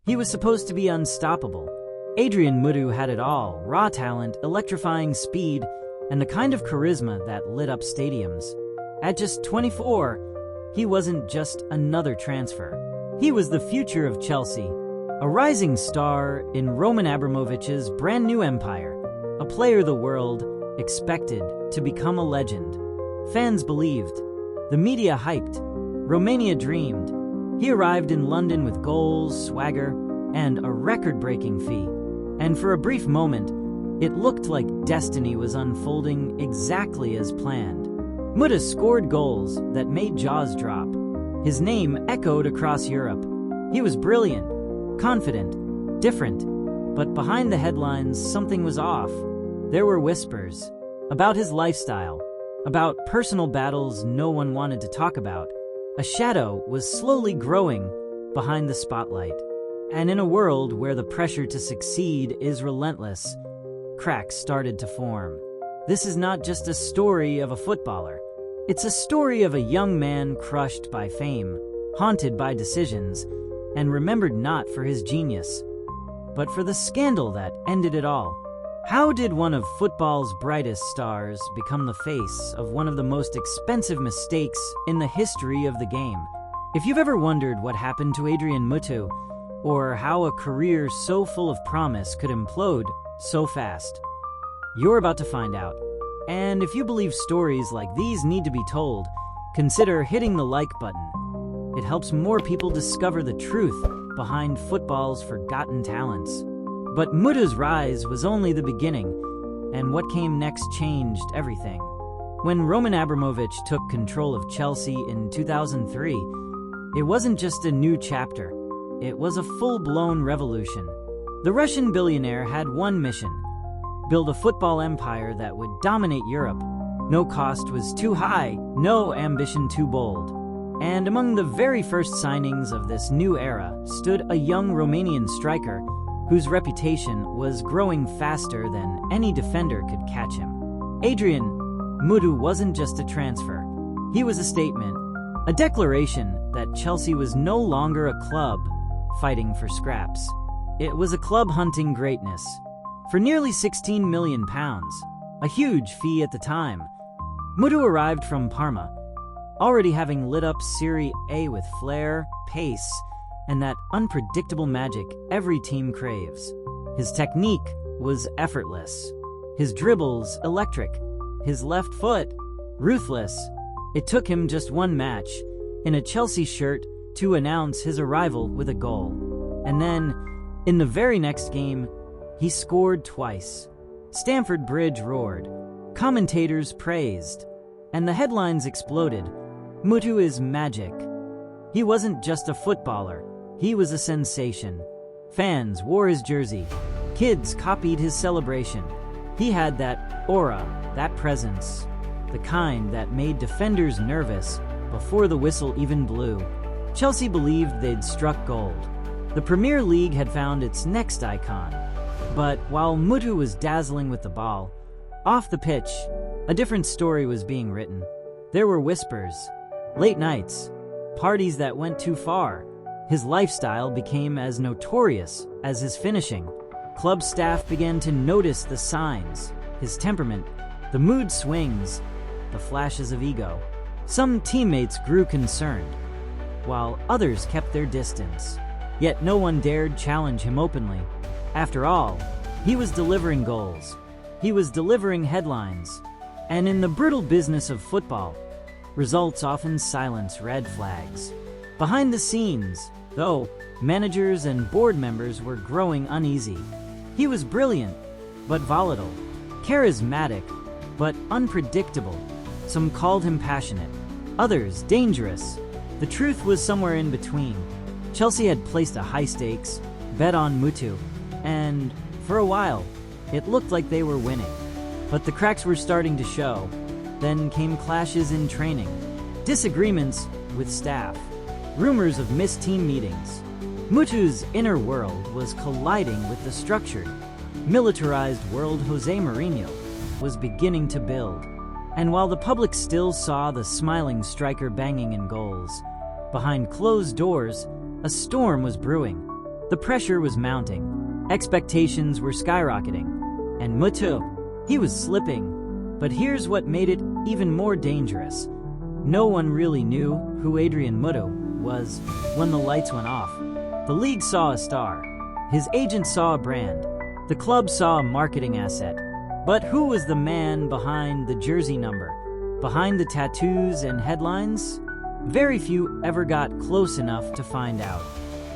He was supposed to be unstoppable. Adrian Mutu had it all: raw talent, electrifying speed, and the kind of charisma that lit up stadiums. At just 24, he wasn't just another transfer. He was the future of Chelsea, a rising star in Roman Abramovich's brand new empire, a player the world expected to become a legend. Fans believed, the media hyped, Romania dreamed. He arrived in London with goals, swagger, and a record-breaking fee. And for a brief moment, it looked like destiny was unfolding exactly as planned. Mutu scored goals that made jaws drop. His name echoed across Europe. He was brilliant, confident, different, but behind the headlines, something was off. There were whispers about his lifestyle, about personal battles no one wanted to talk about. A shadow was slowly growing behind the spotlight. And in a world where the pressure to succeed is relentless, cracks started to form. This is not just a story of a footballer. It's a story of a young man crushed by fame, haunted by decisions, and remembered not for his genius, but for the scandal that ended it all. How did one of football's brightest stars become the face of one of the most expensive mistakes in the history of the game? If you've ever wondered what happened to Adrian Mutu, or how a career so full of promise could implode so fast, you're about to find out. And if you believe stories like these need to be told, consider hitting the like button. It helps more people discover the truth behind football's forgotten talents. But Mutu's rise was only the beginning, and what came next changed everything. When Roman Abramovich took control of Chelsea in 2003, it wasn't just a new chapter. It was a full-blown revolution. The Russian billionaire had one mission: build a football empire that would dominate Europe. No cost was too high, no ambition too bold. And among the very first signings of this new era stood a young Romanian striker whose reputation was growing faster than any defender could catch him. Adrian Mutu wasn't just a transfer. He was a statement, a declaration that Chelsea was no longer a club fighting for scraps. It was a club hunting greatness. For nearly £16 million, a huge fee at the time, Mutu arrived from Parma, already having lit up Serie A with flair, pace, and that unpredictable magic every team craves. His technique was effortless, his dribbles electric, his left foot ruthless. It took him just one match, in a Chelsea shirt, to announce his arrival with a goal. And then, in the very next game, he scored twice. Stamford Bridge roared, commentators praised, and the headlines exploded. Mutu is magic. He wasn't just a footballer, he was a sensation. Fans wore his jersey, kids copied his celebration. He had that aura, that presence, the kind that made defenders nervous before the whistle even blew. Chelsea believed they'd struck gold. The Premier League had found its next icon. But while Mutu was dazzling with the ball, off the pitch, a different story was being written. There were whispers, late nights, parties that went too far. His lifestyle became as notorious as his finishing. Club staff began to notice the signs, his temperament, the mood swings, the flashes of ego. Some teammates grew concerned, while others kept their distance. Yet no one dared challenge him openly. After all, he was delivering goals. He was delivering headlines. And in the brutal business of football, results often silence red flags. Behind the scenes, though, managers and board members were growing uneasy. He was brilliant, but volatile, charismatic, but unpredictable. Some called him passionate, others dangerous. The truth was somewhere in between. Chelsea had placed a high-stakes bet on Mutu, and for a while, it looked like they were winning. But the cracks were starting to show. Then came clashes in training, disagreements with staff, rumors of missed team meetings. Mutu's inner world was colliding with the structured, militarized world Jose Mourinho was beginning to build. And while the public still saw the smiling striker banging in goals, behind closed doors, a storm was brewing. The pressure was mounting, expectations were skyrocketing, and Mutu, he was slipping. But here's what made it even more dangerous. No one really knew who Adrian Mutu was when the lights went off. The league saw a star. His agent saw a brand. The club saw a marketing asset. But who was the man behind the jersey number? Behind the tattoos and headlines? Very few ever got close enough to find out.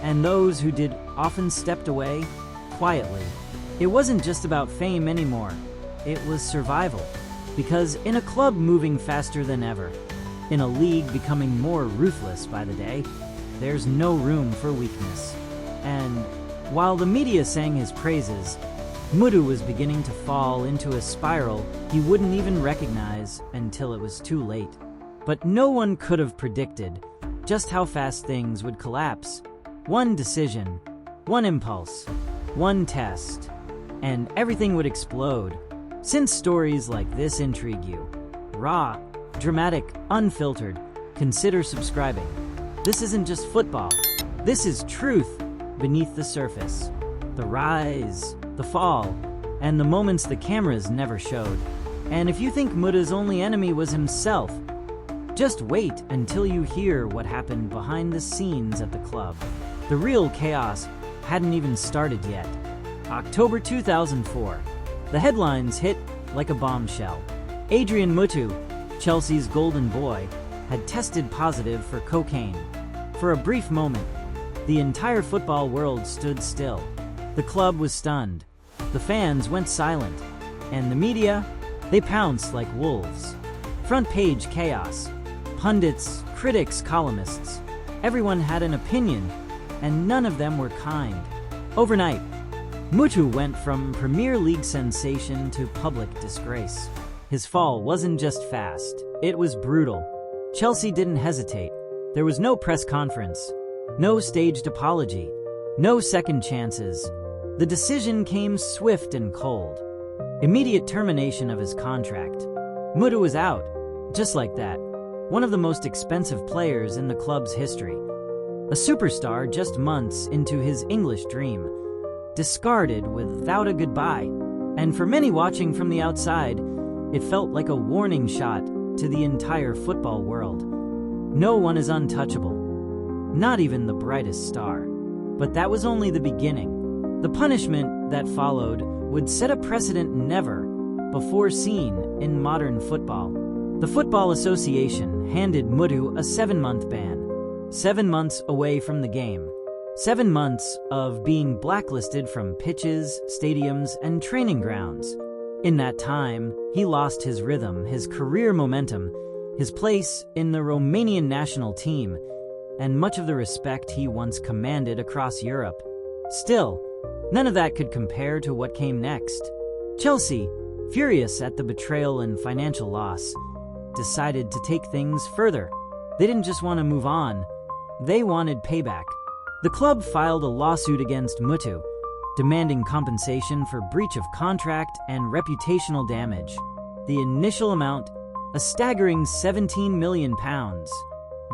And those who did often stepped away quietly. It wasn't just about fame anymore. It was survival. Because in a club moving faster than ever, in a league becoming more ruthless by the day, there's no room for weakness. And while the media sang his praises, Mutu was beginning to fall into a spiral he wouldn't even recognize until it was too late. But no one could have predicted just how fast things would collapse. One decision, one impulse, one test, and everything would explode. Since stories like this intrigue you, raw, dramatic, unfiltered, consider subscribing. This isn't just football. This is truth beneath the surface. The rise, the fall, and the moments the cameras never showed. And if you think Muta's only enemy was himself, just wait until you hear what happened behind the scenes at the club. The real chaos hadn't even started yet. October 2004. The headlines hit like a bombshell. Adrian Mutu, Chelsea's golden boy, had tested positive for cocaine. For a brief moment, the entire football world stood still. The club was stunned. The fans went silent. And the media, they pounced like wolves. Front page chaos. Pundits, critics, columnists. Everyone had an opinion, and none of them were kind. Overnight, Mutu went from Premier League sensation to public disgrace. His fall wasn't just fast, it was brutal. Chelsea didn't hesitate. There was no press conference, no staged apology, no second chances. The decision came swift and cold. Immediate termination of his contract. Mutu was out, just like that. One of the most expensive players in the club's history. A superstar just months into his English dream. Discarded without a goodbye. And for many watching from the outside, it felt like a warning shot to the entire football world. No one is untouchable. Not even the brightest star. But that was only the beginning. The punishment that followed would set a precedent never before seen in modern football. The Football Association handed Mutu a 7-month ban. 7 months away from the game. 7 months of being blacklisted from pitches, stadiums, and training grounds. In that time, he lost his rhythm, his career momentum, his place in the Romanian national team, and much of the respect he once commanded across Europe. Still, none of that could compare to what came next. Chelsea, furious at the betrayal and financial loss, decided to take things further. They didn't just want to move on, they wanted payback. The club filed a lawsuit against Mutu, demanding compensation for breach of contract and reputational damage. The initial amount, a staggering £17 million.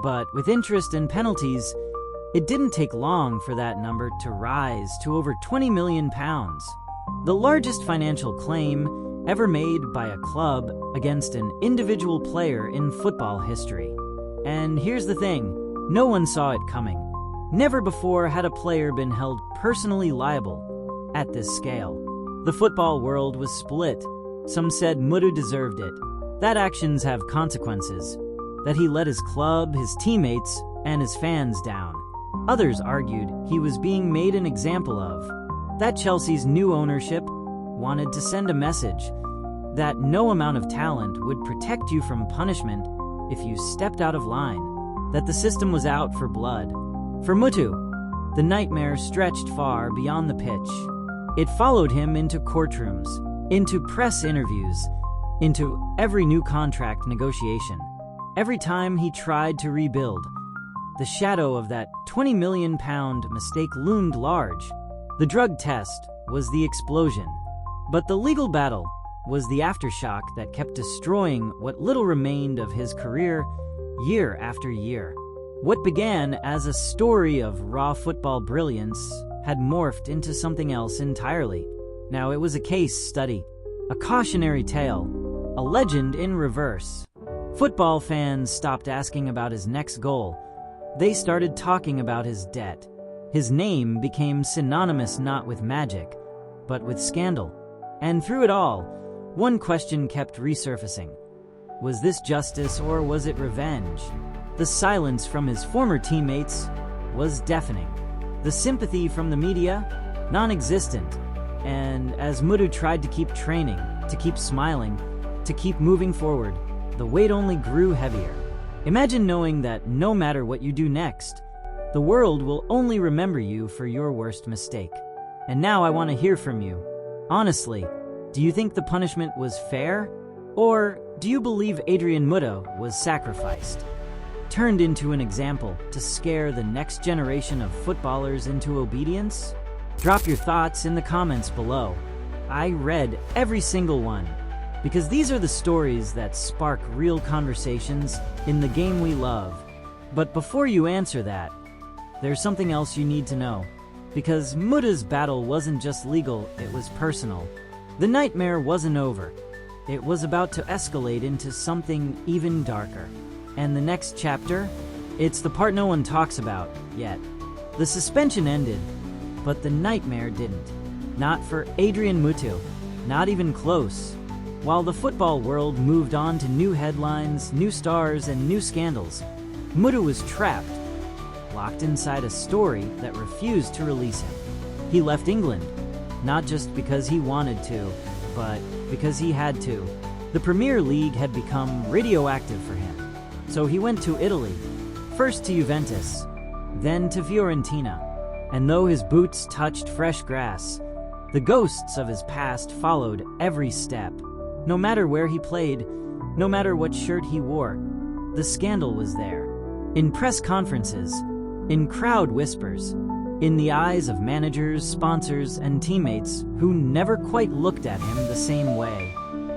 But with interest and penalties, it didn't take long for that number to rise to over £20 million. The largest financial claim ever made by a club against an individual player in football history. And here's the thing, no one saw it coming. Never before had a player been held personally liable at this scale. The football world was split. Some said Mutu deserved it, that actions have consequences, that he let his club, his teammates, and his fans down. Others argued he was being made an example of, that Chelsea's new ownership wanted to send a message that no amount of talent would protect you from punishment if you stepped out of line, that the system was out for blood. For Mutu, the nightmare stretched far beyond the pitch. It followed him into courtrooms, into press interviews, into every new contract negotiation. Every time he tried to rebuild, the shadow of that £20 million mistake loomed large. The drug test was the explosion, but the legal battle was the aftershock that kept destroying what little remained of his career year after year. What began as a story of raw football brilliance had morphed into something else entirely. Now it was a case study, a cautionary tale, a legend in reverse. Football fans stopped asking about his next goal. They started talking about his debt. His name became synonymous not with magic, but with scandal. And through it all, one question kept resurfacing. Was this justice or was it revenge? The silence from his former teammates was deafening. The sympathy from the media, non-existent. And as Mutu tried to keep training, to keep smiling, to keep moving forward, the weight only grew heavier. Imagine knowing that no matter what you do next, the world will only remember you for your worst mistake. And now I want to hear from you. Honestly, do you think the punishment was fair? Or do you believe Adrian Mutu was sacrificed, turned into an example to scare the next generation of footballers into obedience? Drop your thoughts in the comments below. I read every single one, because these are the stories that spark real conversations in the game we love. But before you answer that, there's something else you need to know. Because Mutu's battle wasn't just legal, it was personal. The nightmare wasn't over. It was about to escalate into something even darker. And the next chapter? It's the part no one talks about yet. The suspension ended, but the nightmare didn't. Not for Adrian Mutu, not even close. While the football world moved on to new headlines, new stars, and new scandals, Mutu was trapped, locked inside a story that refused to release him. He left England, not just because he wanted to, but because he had to. The Premier League had become radioactive for him. So he went to Italy, first to Juventus, then to Fiorentina. And though his boots touched fresh grass, the ghosts of his past followed every step. No matter where he played, no matter what shirt he wore, the scandal was there. In press conferences, in crowd whispers, in the eyes of managers, sponsors, and teammates who never quite looked at him the same way.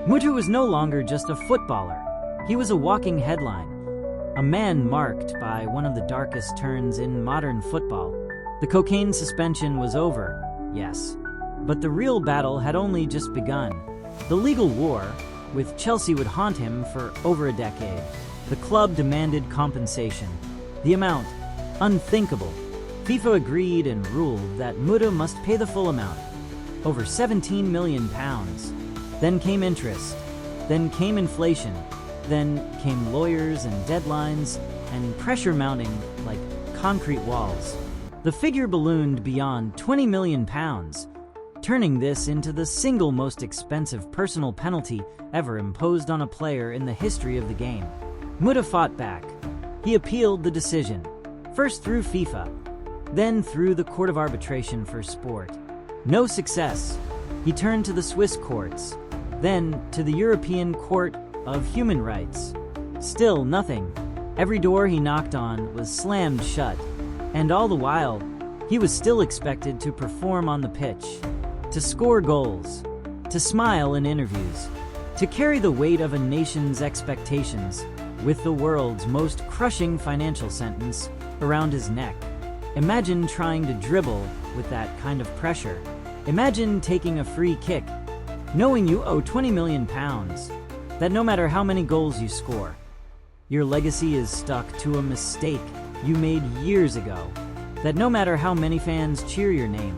Mutu was no longer just a footballer. He was a walking headline, a man marked by one of the darkest turns in modern football. The cocaine suspension was over, yes, but the real battle had only just begun. The legal war with Chelsea would haunt him for over a decade. The club demanded compensation. The amount, unthinkable. FIFA agreed and ruled that Mutu must pay the full amount, over £17 million. Then came interest, then came inflation, then came lawyers and deadlines, and pressure mounting like concrete walls. The figure ballooned beyond £20 million, turning this into the single most expensive personal penalty ever imposed on a player in the history of the game. Mutu fought back. He appealed the decision, first through FIFA, then through the Court of Arbitration for Sport. No success. He turned to the Swiss courts, then to the European Court of Human Rights. Still nothing. Every door he knocked on was slammed shut, and all the while, he was still expected to perform on the pitch, to score goals, to smile in interviews, to carry the weight of a nation's expectations with the world's most crushing financial sentence around his neck. Imagine trying to dribble with that kind of pressure. Imagine taking a free kick, knowing you owe £20 million, that no matter how many goals you score, your legacy is stuck to a mistake you made years ago, that no matter how many fans cheer your name,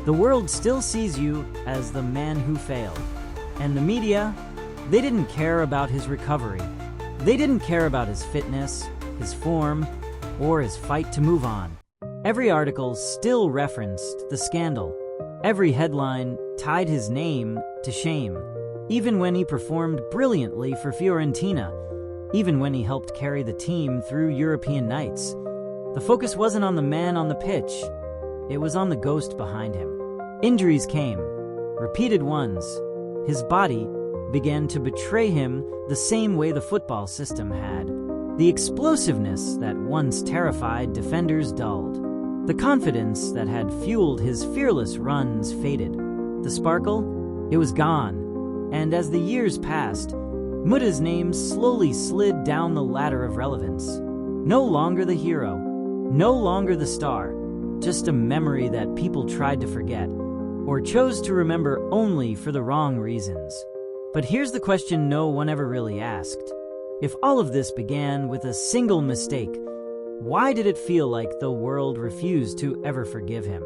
the world still sees you as the man who failed. And the media, they didn't care about his recovery. They didn't care about his fitness, his form, or his fight to move on. Every article still referenced the scandal. Every headline tied his name to shame. Even when he performed brilliantly for Fiorentina, even when he helped carry the team through European nights, the focus wasn't on the man on the pitch. It was on the ghost behind him. Injuries came, repeated ones. His body began to betray him the same way the football system had. The explosiveness that once terrified defenders dulled. The confidence that had fueled his fearless runs faded. The sparkle, it was gone. And as the years passed, Mutu's name slowly slid down the ladder of relevance. No longer the hero, no longer the star, just a memory that people tried to forget, or chose to remember only for the wrong reasons. But here's the question no one ever really asked. If all of this began with a single mistake, why did it feel like the world refused to ever forgive him?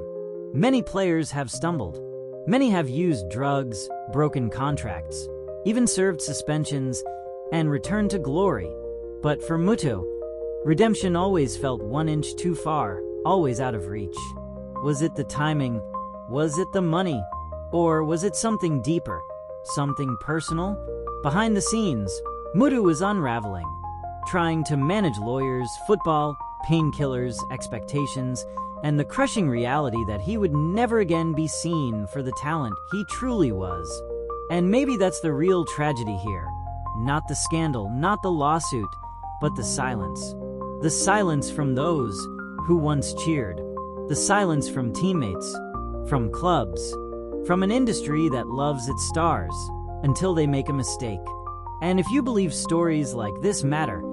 Many players have stumbled. Many have used drugs, broken contracts, even served suspensions, and returned to glory. But for Mutu, redemption always felt 1 inch too far, always out of reach. Was it the timing? Was it the money? Or was it something deeper, something personal? Behind the scenes, Mutu was unraveling, trying to manage lawyers, football, painkillers, expectations, and the crushing reality that he would never again be seen for the talent he truly was. And maybe that's the real tragedy here. Not the scandal, not the lawsuit, but the silence. The silence from those who once cheered. The silence from teammates, from clubs, from an industry that loves its stars until they make a mistake. And if you believe stories like this matter,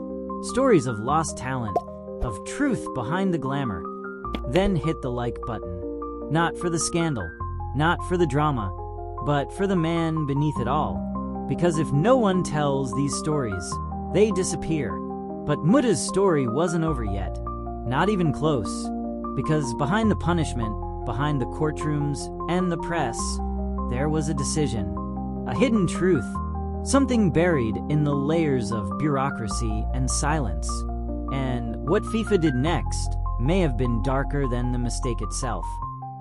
stories of lost talent, of truth behind the glamour, then hit the like button. Not for the scandal, not for the drama, but for the man beneath it all. Because if no one tells these stories, they disappear. But Mutu's story wasn't over yet, not even close. Because behind the punishment, behind the courtrooms and the press, there was a decision, a hidden truth, something buried in the layers of bureaucracy and silence. And what FIFA did next may have been darker than the mistake itself.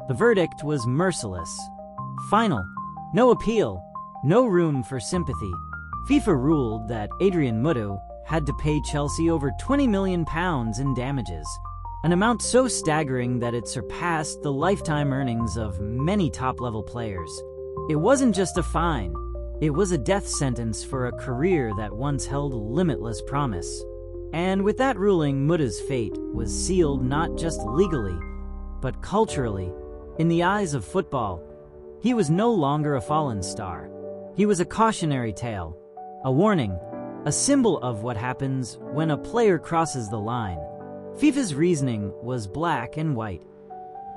The verdict was merciless. Final. No appeal. No room for sympathy. FIFA ruled that Adrian Mutu had to pay Chelsea over £20 million in damages, an amount so staggering that it surpassed the lifetime earnings of many top-level players. It wasn't just a fine. It was a death sentence for a career that once held limitless promise. And with that ruling, Mutu's fate was sealed not just legally, but culturally. In the eyes of football, he was no longer a fallen star. He was a cautionary tale, a warning, a symbol of what happens when a player crosses the line. FIFA's reasoning was black and white.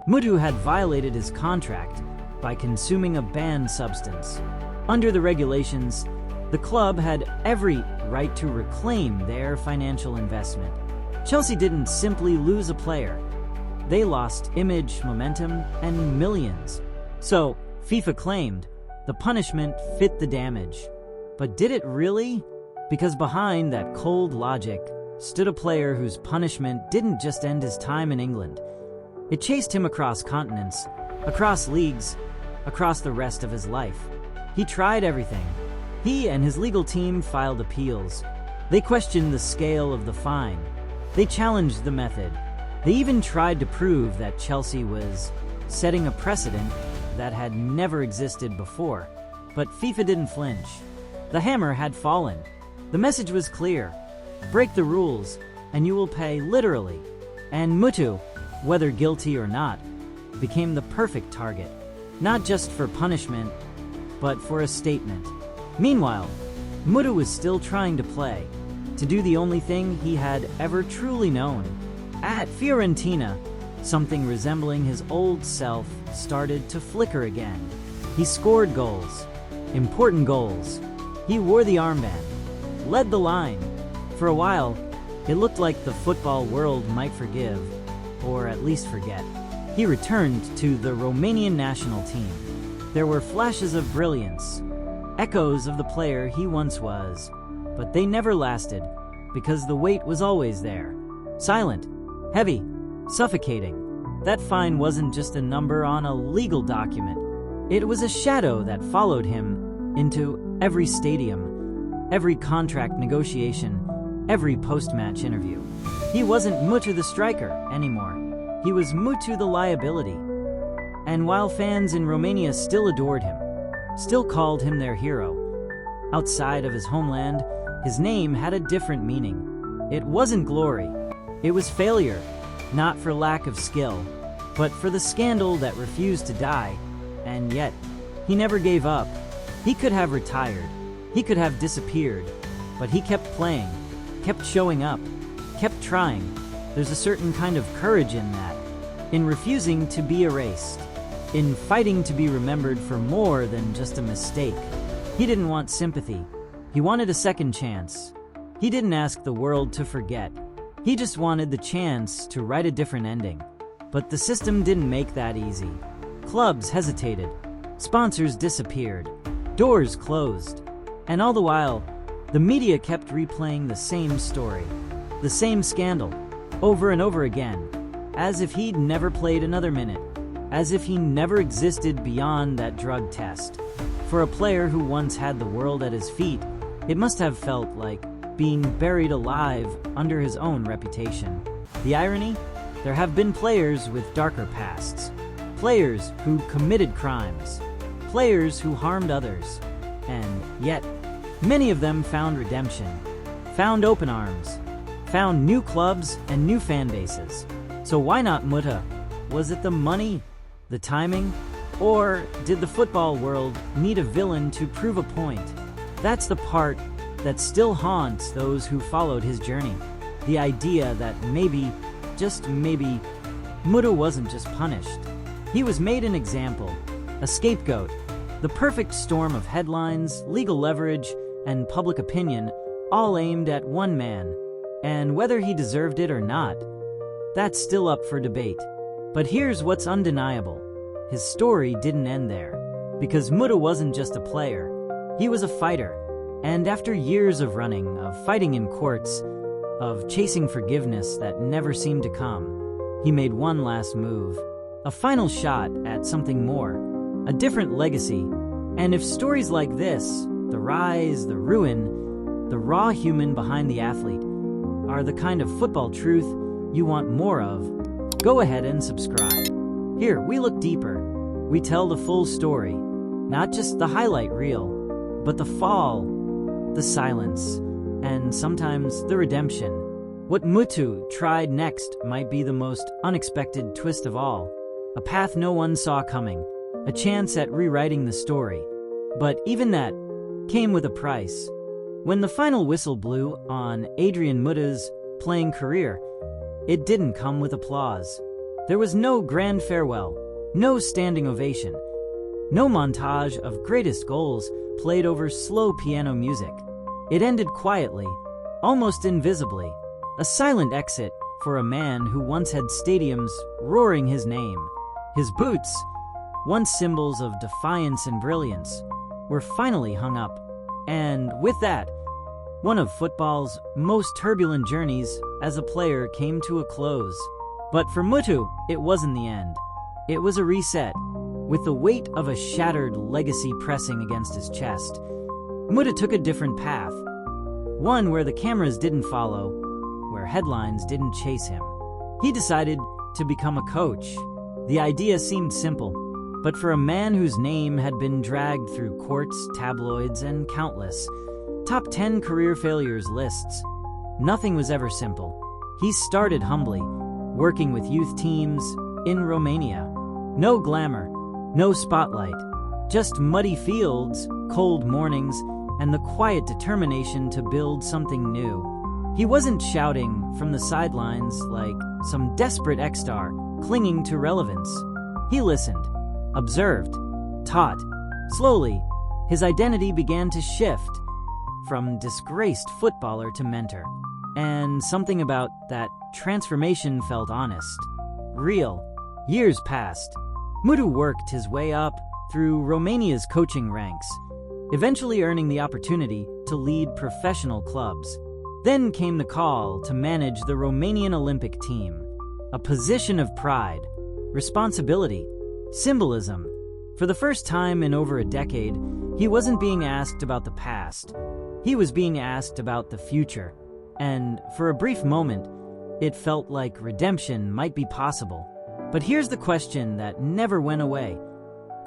Mutu had violated his contract by consuming a banned substance. Under the regulations, the club had every right to reclaim their financial investment. Chelsea didn't simply lose a player. They lost image, momentum, and millions. So, FIFA claimed the punishment fit the damage. But did it really? Because behind that cold logic stood a player whose punishment didn't just end his time in England. It chased him across continents, across leagues, across the rest of his life. He tried everything. He and his legal team filed appeals. They questioned the scale of the fine. They challenged the method. They even tried to prove that Chelsea was setting a precedent that had never existed before. But FIFA didn't flinch. The hammer had fallen. The message was clear. Break the rules, and you will pay literally. And Mutu, whether guilty or not, became the perfect target. Not just for punishment, but for a statement. Meanwhile, Mutu was still trying to play, to do the only thing he had ever truly known. At Fiorentina, something resembling his old self started to flicker again. He scored goals, important goals. He wore the armband, led the line. For a while, it looked like the football world might forgive, or at least forget. He returned to the Romanian national team. There were flashes of brilliance, echoes of the player he once was, but they never lasted, because the weight was always there. Silent, heavy, suffocating. That fine wasn't just a number on a legal document. It was a shadow that followed him into every stadium, every contract negotiation, every post-match interview. He wasn't Mutu the striker anymore. He was Mutu the liability. And while fans in Romania still adored him, still called him their hero, outside of his homeland, his name had a different meaning. It wasn't glory. It was failure, not for lack of skill, but for the scandal that refused to die. And yet, he never gave up. He could have retired. He could have disappeared. But he kept playing, kept showing up, kept trying. There's a certain kind of courage in that. in refusing to be erased, in fighting to be remembered for more than just a mistake. He didn't want sympathy. He wanted a second chance. He didn't ask the world to forget. He just wanted the chance to write a different ending. But the system didn't make that easy. Clubs hesitated. Sponsors disappeared. Doors closed. And all the while, the media kept replaying the same story, the same scandal, over and over again, as if he'd never played another minute, as if he never existed beyond that drug test. For a player who once had the world at his feet, it must have felt like being buried alive under his own reputation. The irony? There have been players with darker pasts, players who committed crimes, players who harmed others, and yet, many of them found redemption, found open arms, found new clubs and new fan bases. So why not Mutu? Was it the money, the timing, or did the football world need a villain to prove a point? That's the part that still haunts those who followed his journey. The idea that maybe, just maybe, Mutu wasn't just punished. He was made an example, a scapegoat, the perfect storm of headlines, legal leverage, and public opinion, all aimed at one man. And whether he deserved it or not, that's still up for debate. But here's what's undeniable. His story didn't end there. Because Mutu wasn't just a player, he was a fighter. And after years of running, of fighting in courts, of chasing forgiveness that never seemed to come, he made one last move. A final shot at something more, a different legacy. And if stories like this, the rise, the ruin, the raw human behind the athlete, are the kind of football truth you want more of, go ahead and subscribe. Here, we look deeper. We tell the full story, not just the highlight reel, but the fall, the silence, and sometimes the redemption. What Mutu tried next might be the most unexpected twist of all, a path no one saw coming, a chance at rewriting the story. But even that came with a price. When the final whistle blew on Adrian Mutu's playing career, it didn't come with applause. There was no grand farewell, no standing ovation, no montage of greatest goals played over slow piano music. It ended quietly, almost invisibly, a silent exit for a man who once had stadiums roaring his name. His boots, once symbols of defiance and brilliance, were finally hung up. And with that, one of football's most turbulent journeys as a player came to a close. But for Mutu, it wasn't the end. It was a reset, with the weight of a shattered legacy pressing against his chest. Mutu took a different path, one where the cameras didn't follow, where headlines didn't chase him. He decided to become a coach. The idea seemed simple, but for a man whose name had been dragged through courts, tabloids, and countless top 10 career failures lists, nothing was ever simple. He started humbly, working with youth teams in Romania. No glamour, no spotlight, just muddy fields, cold mornings, and the quiet determination to build something new. He wasn't shouting from the sidelines like some desperate ex-star clinging to relevance. He listened, observed, taught. Slowly, his identity began to shift from disgraced footballer to mentor. And something about that transformation felt honest, real. Years passed. Mutu worked his way up through Romania's coaching ranks, eventually earning the opportunity to lead professional clubs. Then came the call to manage the Romanian Olympic team, a position of pride, responsibility, symbolism. For the first time in over a decade, he wasn't being asked about the past. He was being asked about the future. And for a brief moment, it felt like redemption might be possible. But here's the question that never went away.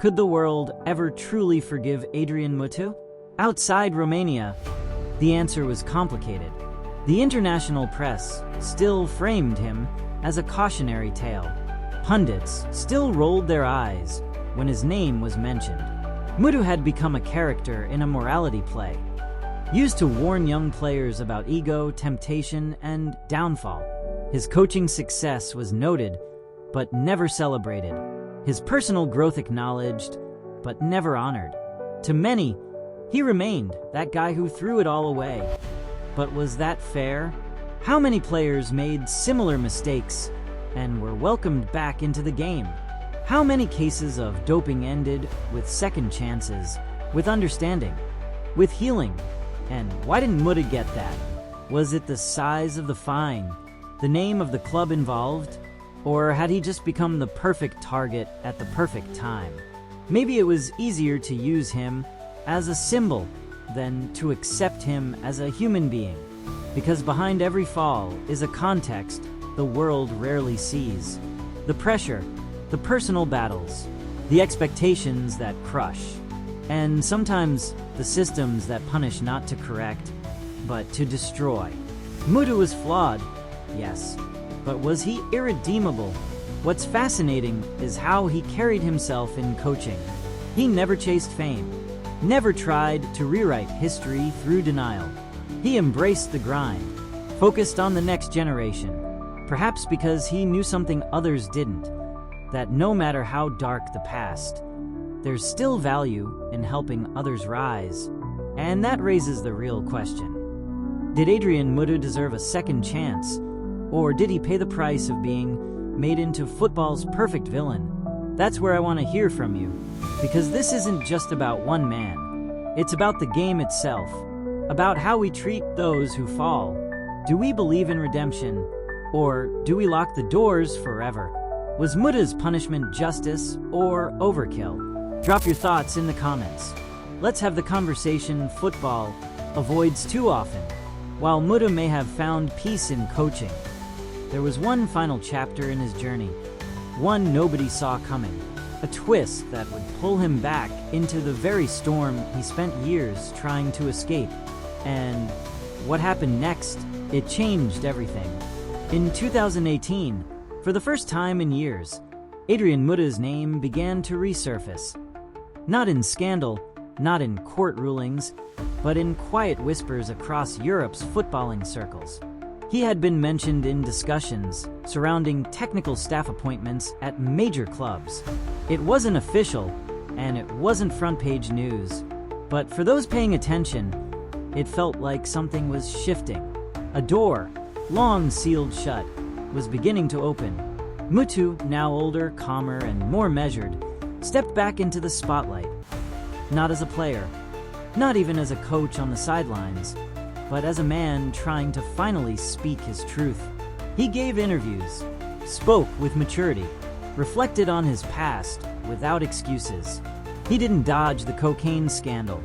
Could the world ever truly forgive Adrian Mutu? Outside Romania, the answer was complicated. The international press still framed him as a cautionary tale. Pundits still rolled their eyes when his name was mentioned. Mutu had become a character in a morality play, used to warn young players about ego, temptation, and downfall. His coaching success was noted, but never celebrated. His personal growth acknowledged, but never honored. To many, he remained that guy who threw it all away. But was that fair? How many players made similar mistakes and were welcomed back into the game? How many cases of doping ended with second chances, with understanding, with healing? And why didn't Mutu get that? Was it the size of the fine, the name of the club involved? Or had he just become the perfect target at the perfect time? Maybe it was easier to use him as a symbol than to accept him as a human being, because behind every fall is a context the world rarely sees. The pressure, the personal battles, the expectations that crush, and sometimes the systems that punish not to correct, but to destroy. Mutu was flawed, yes, but was he irredeemable? What's fascinating is how he carried himself in coaching. He never chased fame, never tried to rewrite history through denial. He embraced the grind, focused on the next generation, perhaps because he knew something others didn't, that no matter how dark the past, there's still value in helping others rise. And that raises the real question. Did Adrian Mutu deserve a second chance? Or did he pay the price of being made into football's perfect villain? That's where I want to hear from you, because this isn't just about one man. It's about the game itself, about how we treat those who fall. Do we believe in redemption, or do we lock the doors forever? Was Mutu's punishment justice or overkill? Drop your thoughts in the comments. Let's have the conversation football avoids too often. While Mutu may have found peace in coaching, there was one final chapter in his journey, one nobody saw coming, a twist that would pull him back into the very storm he spent years trying to escape. And what happened next? It changed everything. In 2018, for the first time in years, Adrian Mutu's name began to resurface. Not in scandal, not in court rulings, but in quiet whispers across Europe's footballing circles. He had been mentioned in discussions surrounding technical staff appointments at major clubs. It wasn't official, and it wasn't front-page news. But for those paying attention, it felt like something was shifting. A door, long sealed shut, was beginning to open. Mutu, now older, calmer, and more measured, stepped back into the spotlight. Not as a player, not even as a coach on the sidelines, but as a man trying to finally speak his truth. He gave interviews, spoke with maturity, reflected on his past without excuses. He didn't dodge the cocaine scandal.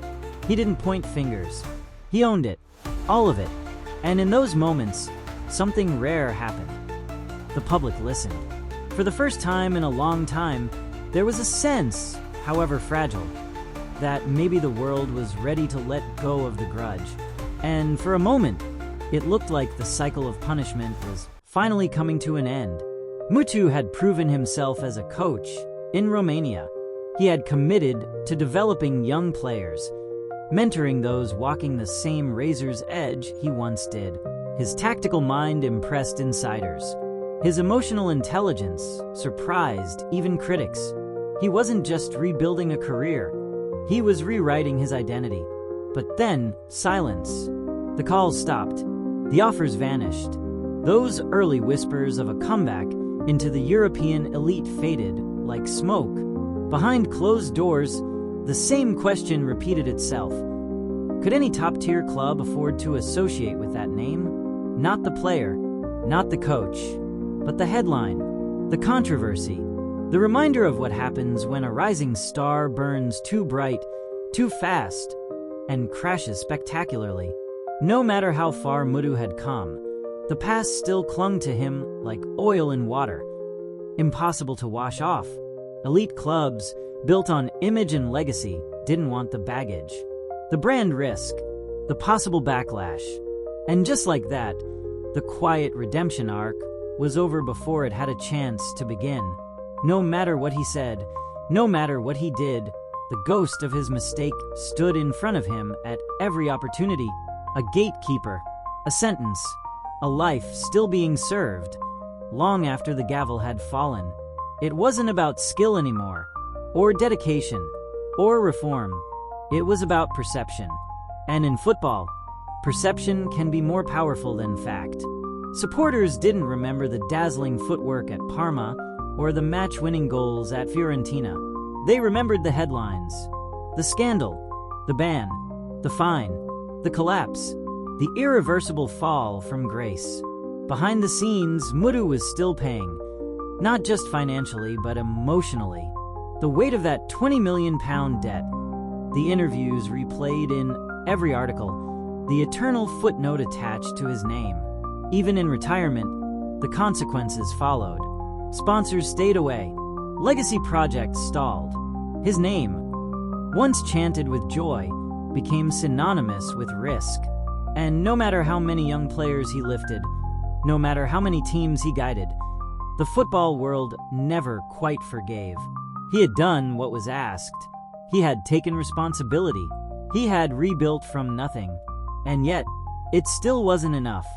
He didn't point fingers. He owned it, all of it. And in those moments, something rare happened. The public listened. For the first time in a long time, there was a sense, however fragile, that maybe the world was ready to let go of the grudge. And for a moment, it looked like the cycle of punishment was finally coming to an end. Mutu had proven himself as a coach in Romania. He had committed to developing young players, mentoring those walking the same razor's edge he once did. His tactical mind impressed insiders. His emotional intelligence surprised even critics. He wasn't just rebuilding a career, he was rewriting his identity. But then, silence. The calls stopped. The offers vanished. Those early whispers of a comeback into the European elite faded like smoke. Behind closed doors, the same question repeated itself. Could any top-tier club afford to associate with that name? Not the player, not the coach, but the headline, the controversy, the reminder of what happens when a rising star burns too bright, too fast, and crashes spectacularly. No matter how far Mutu had come, the past still clung to him like oil in water, impossible to wash off. Elite clubs, built on image and legacy, didn't want the baggage, the brand risk, the possible backlash. And just like that, the quiet redemption arc was over before it had a chance to begin. No matter what he said, no matter what he did, the ghost of his mistake stood in front of him at every opportunity. A gatekeeper, a sentence, a life still being served. long after the gavel had fallen. It wasn't about skill anymore, or dedication, or reform. It was about perception. And in football, perception can be more powerful than fact. Supporters didn't remember the dazzling footwork at Parma or the match-winning goals at Fiorentina. They remembered the headlines, the scandal, the ban, the fine, the collapse, the irreversible fall from grace. Behind the scenes, Mutu was still paying, not just financially, but emotionally. The weight of that £20 million debt, the interviews replayed in every article, the eternal footnote attached to his name. Even in retirement, the consequences followed. Sponsors stayed away. Legacy projects stalled. His name, once chanted with joy, became synonymous with risk. And no matter how many young players he lifted, no matter how many teams he guided, the football world never quite forgave. He had done what was asked. He had taken responsibility. He had rebuilt from nothing. And yet, it still wasn't enough.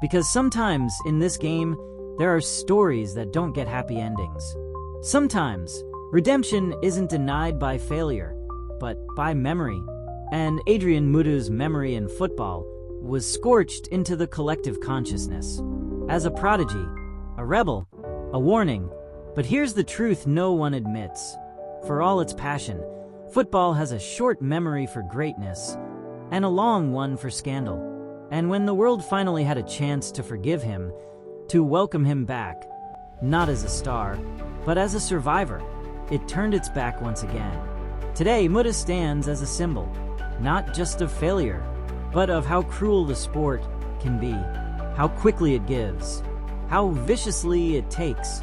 Because sometimes in this game, there are stories that don't get happy endings. Sometimes, redemption isn't denied by failure, but by memory. And Adrian Mutu's memory in football was scorched into the collective consciousness. As a prodigy, a rebel, a warning. But here's the truth no one admits. For all its passion, football has a short memory for greatness and a long one for scandal. And when the world finally had a chance to forgive him, to welcome him back, not as a star, but as a survivor, it turned its back once again. Today, Mutu stands as a symbol, not just of failure, but of how cruel the sport can be, how quickly it gives, how viciously it takes,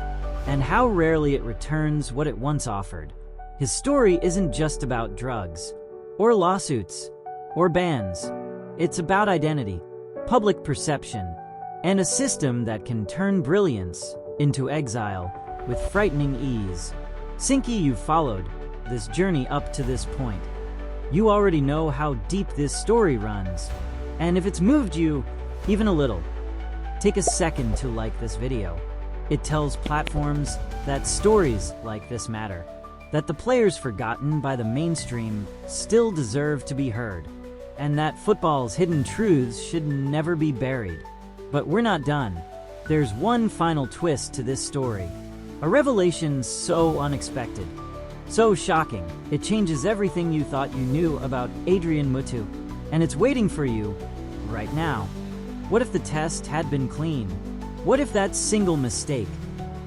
and how rarely it returns what it once offered. His story isn't just about drugs, or lawsuits, or bans. It's about identity, public perception, and a system that can turn brilliance into exile with frightening ease. Sinky, you've followed this journey up to this point. You already know how deep this story runs, and if it's moved you even a little, take a second to like this video. It tells platforms that stories like this matter, that the players forgotten by the mainstream still deserve to be heard, and that football's hidden truths should never be buried. But we're not done. There's one final twist to this story. A revelation so unexpected, so shocking, it changes everything you thought you knew about Adrian Mutu, and it's waiting for you right now. What if the test had been clean? What if that single mistake,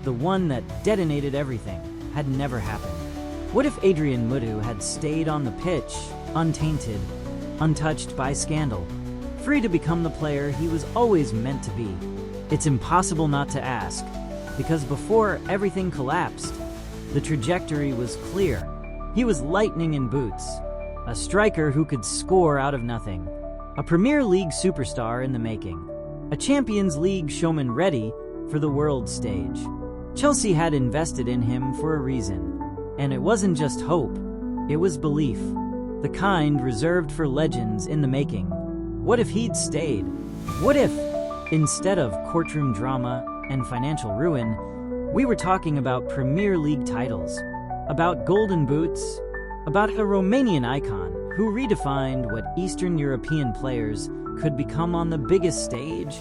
the one that detonated everything, had never happened? What if Adrian Mutu had stayed on the pitch, untainted, untouched by scandal, free to become the player he was always meant to be? It's impossible not to ask, because before everything collapsed, the trajectory was clear. He was lightning in boots, a striker who could score out of nothing, a Premier League superstar in the making, a Champions League showman ready for the world stage. Chelsea had invested in him for a reason, and it wasn't just hope, it was belief, the kind reserved for legends in the making. What if he'd stayed? What if, instead of courtroom drama and financial ruin, we were talking about Premier League titles, about golden boots, about a Romanian icon who redefined what Eastern European players could become on the biggest stage?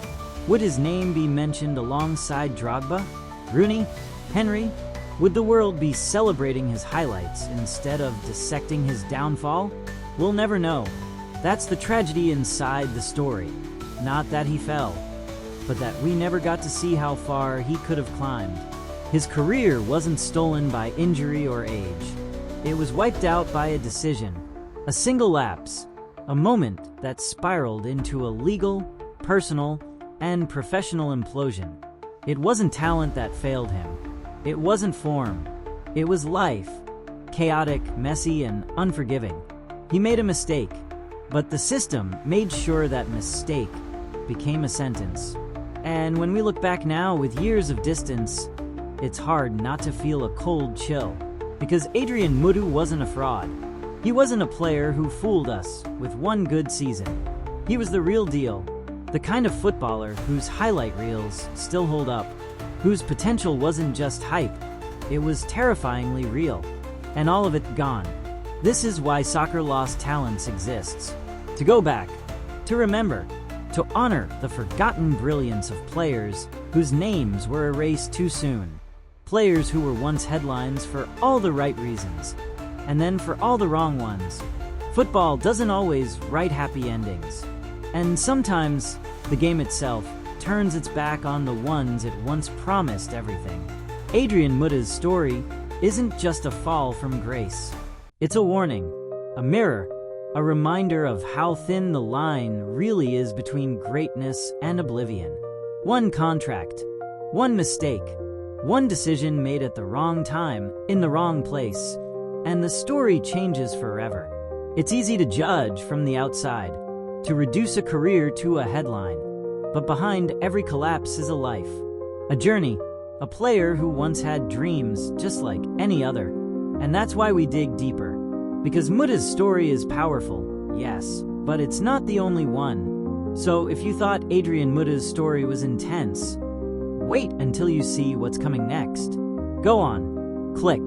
Would his name be mentioned alongside Drogba, Rooney, Henry? Would the world be celebrating his highlights instead of dissecting his downfall? We'll never know. That's the tragedy inside the story. Not that he fell, but that we never got to see how far he could have climbed. His career wasn't stolen by injury or age. It was wiped out by a decision, a single lapse, a moment that spiraled into a legal, personal, and professional implosion. It wasn't talent that failed him. It wasn't form. It was life, chaotic, messy, and unforgiving. He made a mistake, but the system made sure that mistake became a sentence. And when we look back now with years of distance, it's hard not to feel a cold chill, because Adrian Mutu wasn't a fraud. He wasn't a player who fooled us with one good season. He was the real deal, the kind of footballer whose highlight reels still hold up. whose potential wasn't just hype, it was terrifyingly real, and all of it gone. This is why Soccer Lost Talents exists. To go back, to remember, to honor the forgotten brilliance of players whose names were erased too soon. Players who were once headlines for all the right reasons, and then for all the wrong ones. Football doesn't always write happy endings, and sometimes the game itself turns its back on the ones it once promised everything. Adrian Mutu's story isn't just a fall from grace. It's a warning, a mirror, a reminder of how thin the line really is between greatness and oblivion. One contract, one mistake, one decision made at the wrong time, in the wrong place, and the story changes forever. It's easy to judge from the outside, to reduce a career to a headline. But behind every collapse is a life, a journey, a player who once had dreams just like any other. And that's why we dig deeper. Because Mutu's story is powerful, yes, but it's not the only one. So if you thought Adrian Mutu's story was intense, wait until you see what's coming next. Go on, click,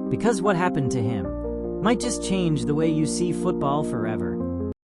because what happened to him might just change the way you see football forever.